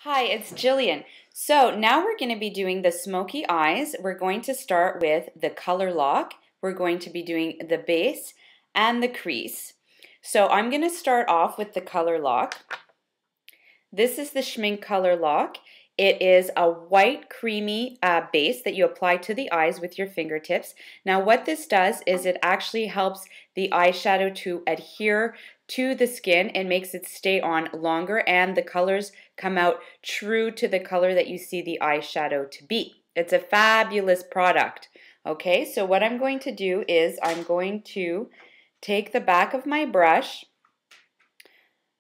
Hi, it's Jillian. So now we're going to be doing the smoky eyes. We're going to start with the color lock. We're going to be doing the base and the crease. So I'm going to start off with the color lock. This is the Schmink color lock. It is a white creamy base that you apply to the eyes with your fingertips. Now what this does is it actually helps the eyeshadow to adhere to the skin. It makes it stay on longer and the colors come out true to the color that you see the eyeshadow to be. It's a fabulous product. Okay, so what I'm going to do is I'm going to take the back of my brush,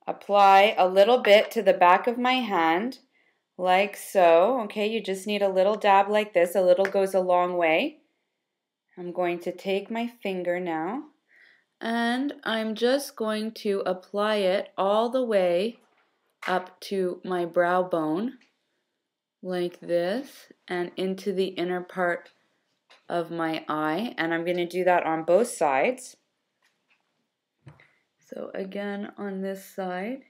apply a little bit to the back of my hand, like so. Okay, you just need a little dab like this. A little goes a long way. I'm going to take my finger now, and I'm just going to apply it all the way up to my brow bone, like this, and into the inner part of my eye. And I'm going to do that on both sides. So again, on this side,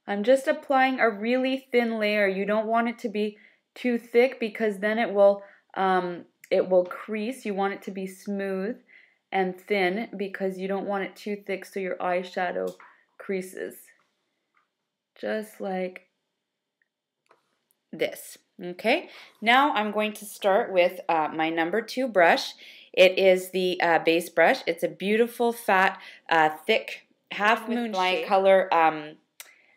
I'm just applying a really thin layer. You don't want it to be too thick because then it will crease. You want it to be smooth and thin because you don't want it too thick so your eyeshadow creases. Just like this. Okay, now I'm going to start with my number 2 brush. It is the base brush. It's a beautiful, fat, thick, half moon light color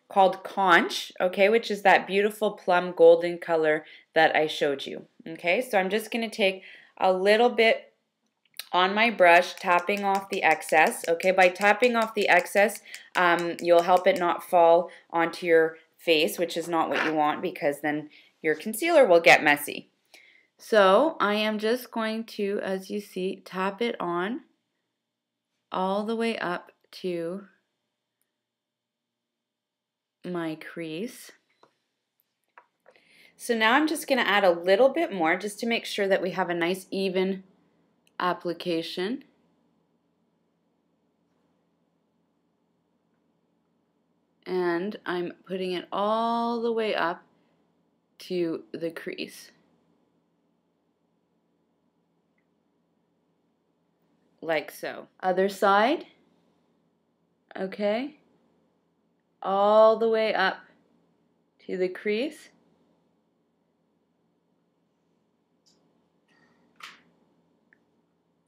called Conch, okay, which is that beautiful plum golden color that I showed you. Okay, so I'm just going to take a little bit on my brush, tapping off the excess. Okay, by tapping off the excess, you'll help it not fall onto your face, which is not what you want because then your concealer will get messy. So I am just going to, as you see, tap it on all the way up to my crease. So now I'm just going to add a little bit more just to make sure that we have a nice even application. And I'm putting it all the way up to the crease. Like so. Other side. Okay. All the way up to the crease.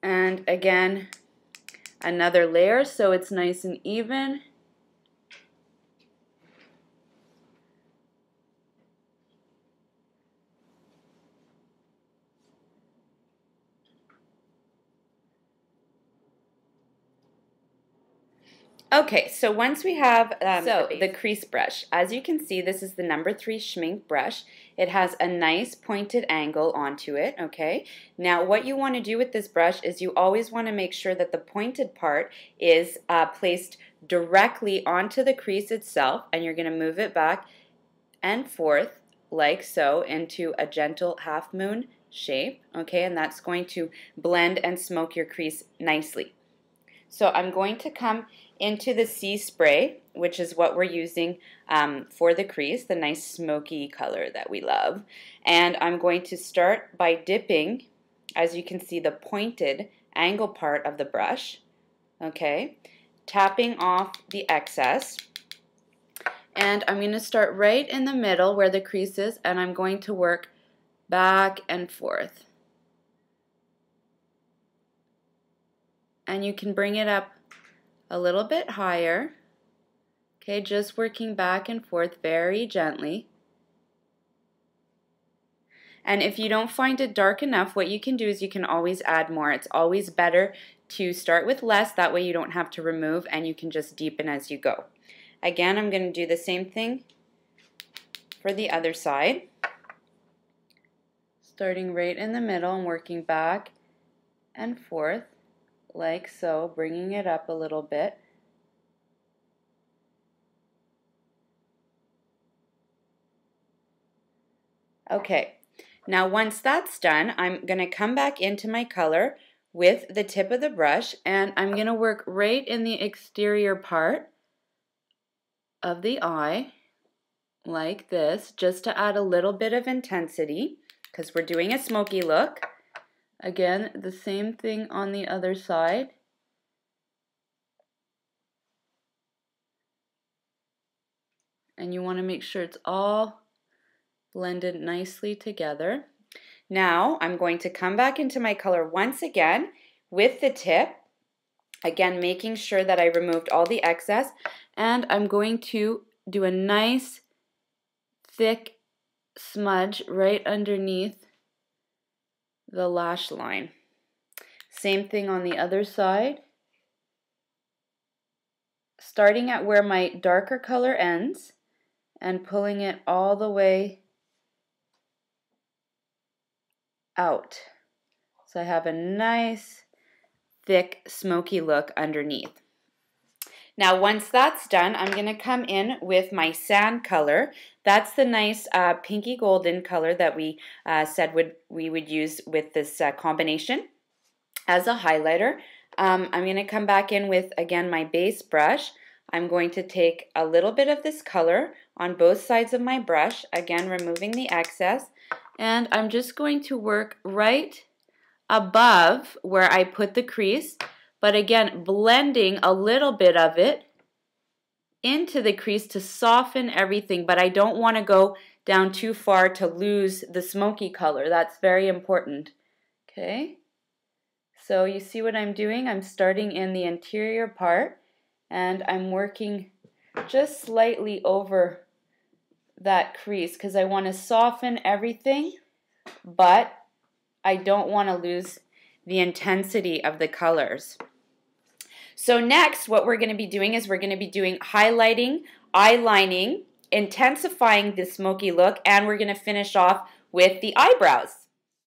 And again, another layer so it's nice and even. Okay, so once we have the crease brush, as you can see, this is the number 3 Schmink brush. It has a nice pointed angle onto it, okay? Now, what you want to do with this brush is you always want to make sure that the pointed part is placed directly onto the crease itself, and you're going to move it back and forth like so into a gentle half moon shape, okay? And that's going to blend and smoke your crease nicely. So I'm going to come into the Sea Spray, which is what we're using for the crease, the nice smoky color that we love. And I'm going to start by dipping, as you can see, the pointed angle part of the brush, okay, tapping off the excess. And I'm going to start right in the middle where the crease is, and I'm going to work back and forth. And you can bring it up a little bit higher. Okay, just working back and forth very gently. And if you don't find it dark enough, what you can do is you can always add more. It's always better to start with less, that way you don't have to remove and you can just deepen as you go. Again, I'm going to do the same thing for the other side. Starting right in the middle and working back and forth like so, bringing it up a little bit. Okay, now once that's done, I'm going to come back into my color with the tip of the brush, and I'm going to work right in the exterior part of the eye, like this, just to add a little bit of intensity, because we're doing a smoky look. Again, the same thing on the other side. And you want to make sure it's all blended nicely together. Now I'm going to come back into my color once again with the tip, again making sure that I removed all the excess, and I'm going to do a nice thick smudge right underneath the lash line. Same thing on the other side, starting at where my darker color ends and pulling it all the way out. So I have a nice thick smoky look underneath. Now once that's done, I'm going to come in with my sand color. That's the nice pinky golden color that we said we would use with this combination as a highlighter. I'm going to come back in with, again, my base brush. I'm going to take a little bit of this color on both sides of my brush, again removing the excess, and I'm just going to work right above where I put the crease, but again blending a little bit of it into the crease to soften everything, but I don't want to go down too far to lose the smoky color. That's very important. Okay, so you see what I'm doing? I'm starting in the interior part and I'm working just slightly over that crease because I want to soften everything, but I don't want to lose the intensity of the colors. So next, what we're going to be doing is we're going to be doing highlighting, eyelining, intensifying the smoky look, and we're going to finish off with the eyebrows.